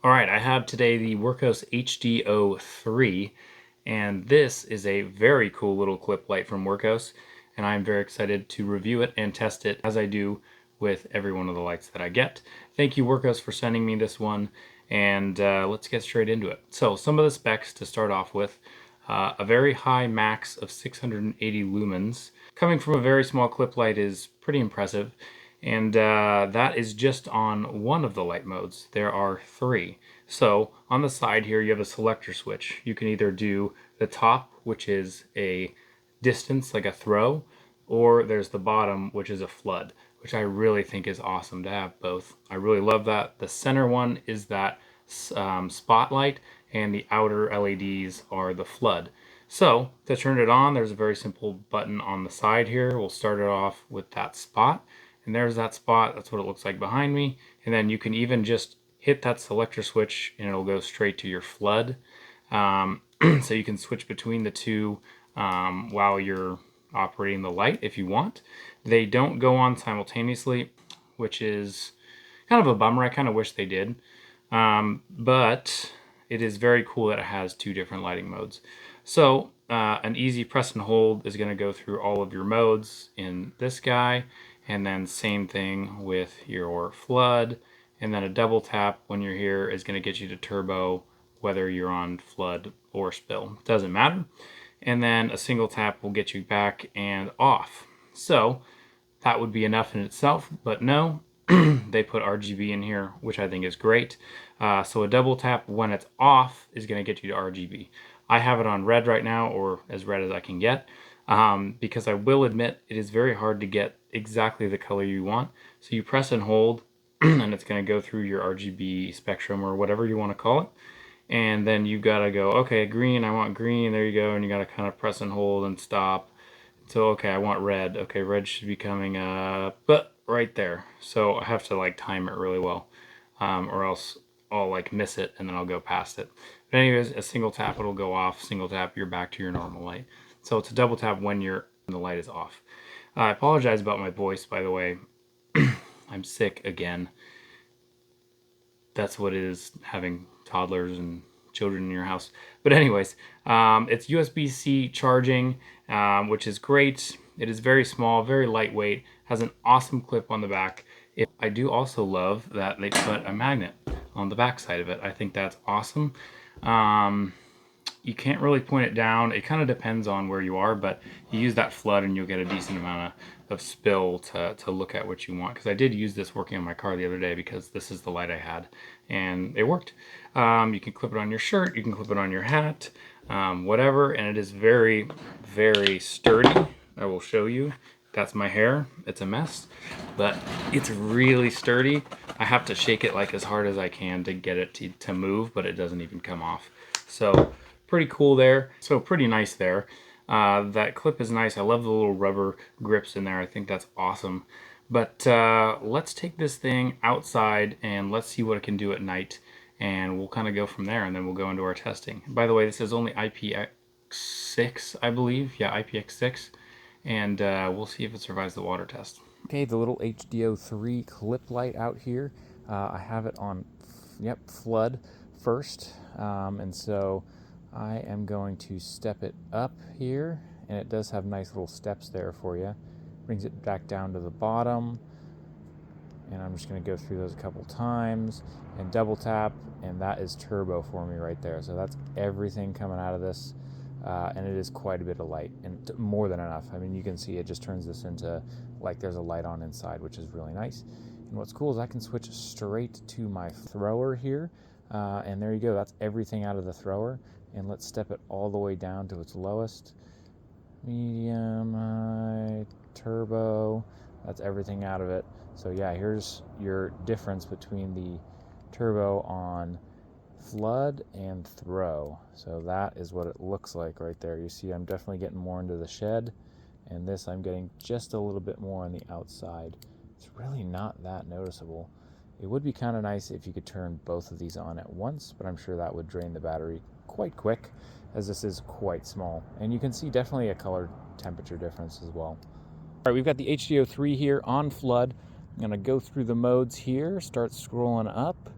Alright, I have today the Wurkkos HD03, and this is a very cool little clip light from Wurkkos, and I'm very excited to review it and test it as I do with every one of the lights that I get. Thank you, Wurkkos, for sending me this one, and let's get straight into it. So, some of the specs to start off with. A very high max of 680 lumens. Coming from a very small clip light is pretty impressive. And that is just on one of the light modes. There are three. So on the side here you have a selector switch. You can either do the top, which is a distance, like a throw, or there's the bottom, which is a flood, which I really think is awesome to have both. I really love that. The center one is that spotlight, and the outer LEDs are the flood. So to turn it on, there's a very simple button on the side here. We'll start it off with that spot. And there's that spot. That's what it looks like behind me. And then you can even just hit that selector switch and it'll go straight to your flood. So you can switch between the two while you're operating the light if you want. They don't go on simultaneously, which is kind of a bummer. I kind of wish they did. But it is very cool that it has two different lighting modes. So an easy press and hold is going to go through all of your modes in this guy. And then same thing with your flood, and then a double tap when you're here is going to get you to turbo whether you're on flood or spill. Doesn't matter. And then a single tap will get you back and off. So that would be enough in itself, but no, they put RGB in here, which I think is great. So a double tap when it's off is going to get you to RGB. I have it on red right now, or as red as I can get. Because I will admit it is very hard to get exactly the color you want. So you press and hold and it's going to go through your RGB spectrum or whatever you want to call it. And then you got to go, okay, green, I want green, there you go. And you got to kind of press and hold and stop. So, okay, I want red. Okay, red should be coming up, but right there. So I have to like time it really well, or else I'll like miss it and then I'll go past it. But anyways, a single tap, it'll go off. Single tap, you're back to your normal light. So it's a double tap when the light is off. I apologize about my voice, by the way. I'm sick again. That's what it is, having toddlers and children in your house. But anyways, it's USB-C charging, which is great. It is very small, very lightweight, has an awesome clip on the back. I do also love that they put a magnet on the back side of it. I think that's awesome. You can't really point it down. It kind of depends on where you are, but you use that flood and you'll get a decent amount of spill to look at what you want. Because I did use this working on my car the other day because this is the light I had and it worked. You can clip it on your shirt, you can clip it on your hat, whatever, and it is very, very sturdy. I will show you. That's my hair. It's a mess, but it's really sturdy. I have to shake it like as hard as I can to get it to move, but it doesn't even come off. So pretty cool there. So pretty nice there. That clip is nice. I love the little rubber grips in there. I think that's awesome. But let's take this thing outside and let's see what it can do at night. And we'll kind of go from there and then we'll go into our testing. By the way, this is only IPX6, I believe. Yeah, IPX6. And we'll see if it survives the water test. Okay, the little HD03 clip light out here. I have it on, flood first. And so I am going to step it up here, and it does have nice little steps there for you. Brings it back down to the bottom, and I'm just going to go through those a couple times and double tap, and that is turbo for me right there. So that's everything coming out of this, and it is quite a bit of light, and more than enough. I mean, you can see it just turns this into like there's a light on inside, which is really nice. And what's cool is I can switch straight to my thrower here, and there you go. That's everything out of the thrower. And let's step it all the way down to its lowest. Medium, high, turbo. That's everything out of it. So yeah, here's your difference between the turbo on flood and throw. So that is what it looks like right there. You see I'm definitely getting more into the shed, and this I'm getting just a little bit more on the outside. It's really not that noticeable. It would be kind of nice if you could turn both of these on at once, but I'm sure that would drain the battery quite quick, as this is quite small. And you can see definitely a color temperature difference as well. All right, we've got the HD03 here on flood. I'm gonna go through the modes here, start scrolling up,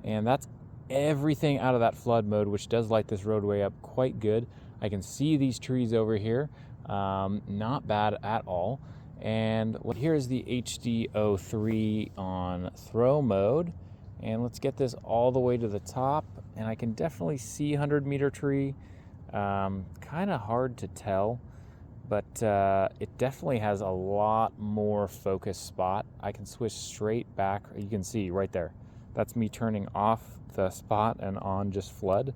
and that's everything out of that flood mode, which does light this roadway up quite good. I can see these trees over here, not bad at all. And here's the HD03 on throw mode. And let's get this all the way to the top. And I can definitely see 100-meter tree. Kind of hard to tell, but it definitely has a lot more focus spot. I can switch straight back. You can see right there. That's me turning off the spot and on just flood.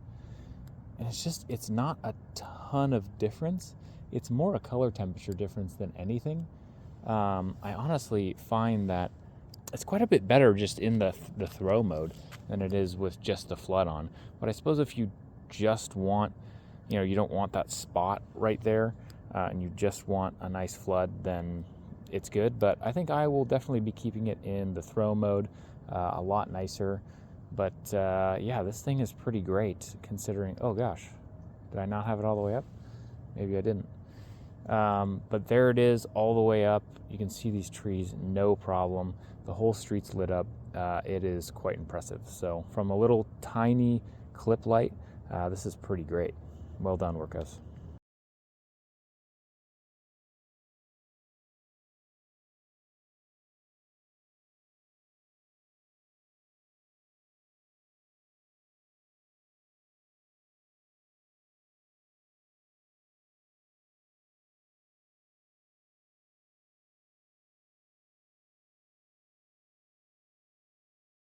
And it's not a ton of difference. It's more a color temperature difference than anything. I honestly find that it's quite a bit better just in the throw mode than it is with just the flood on. But I suppose if you just want, you don't want that spot right there, and you just want a nice flood, then it's good. But I think I will definitely be keeping it in the throw mode, a lot nicer. But yeah, this thing is pretty great considering, oh gosh, did I not have it all the way up? Maybe I didn't. But there it is all the way up. You can see these trees, no problem. The whole street's lit up. It is quite impressive. So from a little tiny clip light, this is pretty great. Well done, Wurkkos.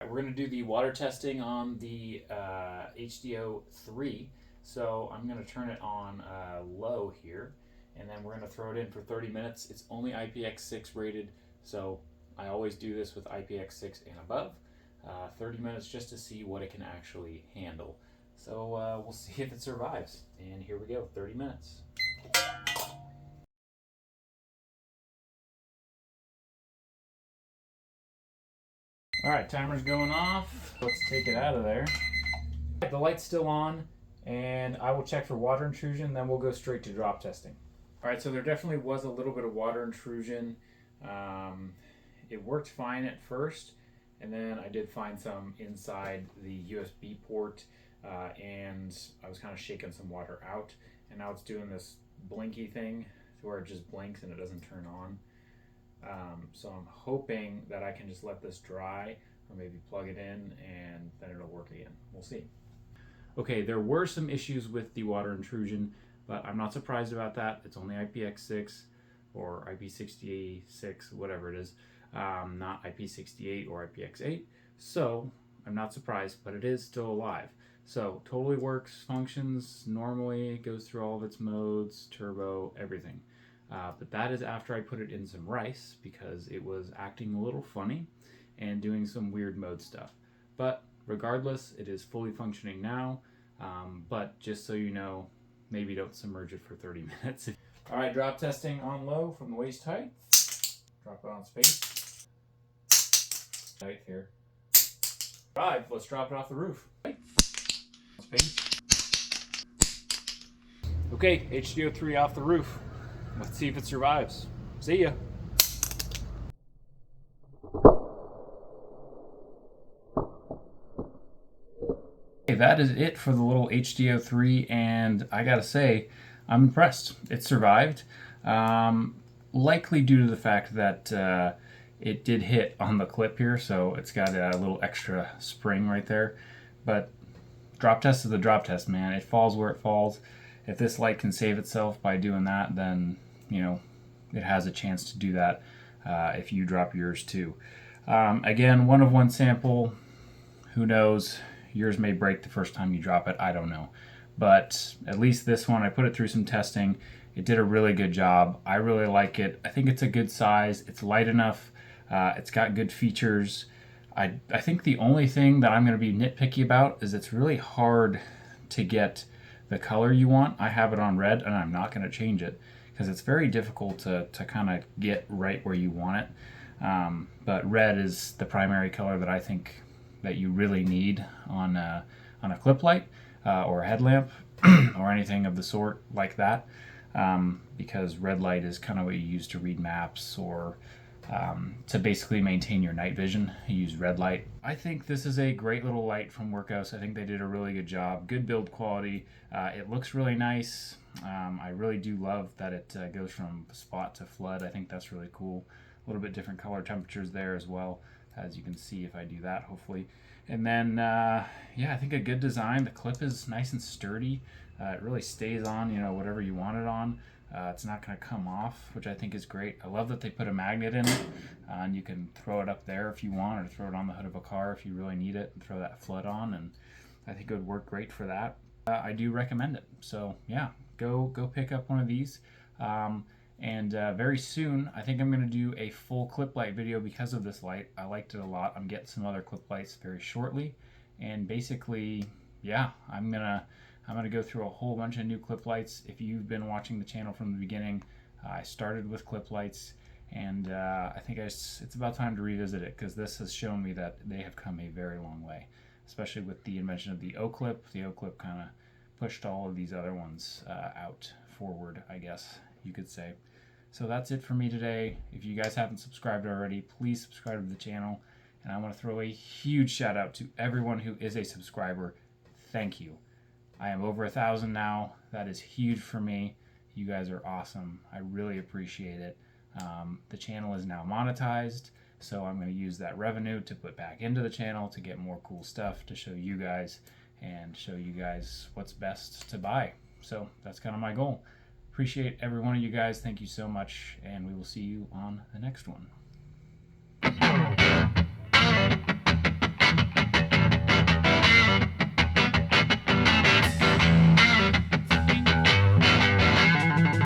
We're going to do the water testing on the HD03. So I'm going to turn it on low here, and then we're going to throw it in for 30 minutes. It's only IPX6 rated, so I always do this with IPX6 and above. 30 minutes just to see what it can actually handle. So we'll see if it survives. And here we go, 30 minutes. All right, timer's going off. Let's take it out of there. The light's still on, and I will check for water intrusion, then we'll go straight to drop testing. All right, so there definitely was a little bit of water intrusion. It worked fine at first, and then I did find some inside the USB port, and I was kind of shaking some water out, and now it's doing this blinky thing to where it just blinks and it doesn't turn on. So I'm hoping that I can just let this dry, or maybe plug it in and then it'll work again. We'll see. Okay, there were some issues with the water intrusion, but I'm not surprised about that. It's only IPX6 or IP66, whatever it is, not IP68 or IPX8. So I'm not surprised, but it is still alive. So totally works, functions normally, goes through all of its modes, turbo, everything. But that is after I put it in some rice because it was acting a little funny and doing some weird mode stuff. But regardless, it is fully functioning now. But just so you know, maybe don't submerge it for 30 minutes. All right, drop testing on low from the waist height. Drop it on space. Right here. All right, let's drop it off the roof. Space. Okay, HD03 off the roof. Let's see if it survives. See ya. Okay, that is it for the little HD03, and I gotta say, I'm impressed. It survived. Likely due to the fact that it did hit on the clip here, so it's got a little extra spring right there. But drop test is the drop test, man. It falls where it falls. If this light can save itself by doing that, then it has a chance to do that if you drop yours too. Again, 1 of 1 sample. Who knows? Yours may break the first time you drop it. I don't know. But at least this one, I put it through some testing. It did a really good job. I really like it. I think it's a good size. It's light enough. It's got good features. I think the only thing that I'm going to be nitpicky about is it's really hard to get the color you want. I have it on red, and I'm not going to change it because it's very difficult to kind of get right where you want it. But red is the primary color that I think that you really need on a clip light or a headlamp or anything of the sort like that, because red light is kind of what you use to read maps or to basically maintain your night vision. You use red light. I think this is a great little light from Wurkkos. I think they did a really good job. Good build quality. It looks really nice. I really do love that it goes from spot to flood. I think that's really cool. A little bit different color temperatures there as well, as you can see if I do that, hopefully. And then, yeah, I think a good design. The clip is nice and sturdy. It really stays on, you know, whatever you want it on. It's not going to come off, which I think is great. I love that they put a magnet in it, and you can throw it up there if you want, or throw it on the hood of a car if you really need it, and throw that flood on, and I think it would work great for that. I do recommend it. So yeah, go pick up one of these. And very soon, I think I'm going to do a full clip light video because of this light. I liked it a lot. I'm getting some other clip lights very shortly, and basically, yeah, I'm gonna go through a whole bunch of new clip lights. If you've been watching the channel from the beginning, I started with clip lights, and I think it's about time to revisit it, because this has shown me that they have come a very long way, especially with the invention of the O clip. The O clip kind of pushed all of these other ones out forward, I guess you could say. So that's it for me today. If you guys haven't subscribed already, please subscribe to the channel. And I want to throw a huge shout out to everyone who is a subscriber. Thank you. I am over 1,000 now. That is huge for me. You guys are awesome. I really appreciate it. The channel is now monetized, so I'm going to use that revenue to put back into the channel to get more cool stuff to show you guys, and show you guys what's best to buy. So that's kind of my goal. Appreciate every one of you guys. Thank you so much, and we will see you on the next one.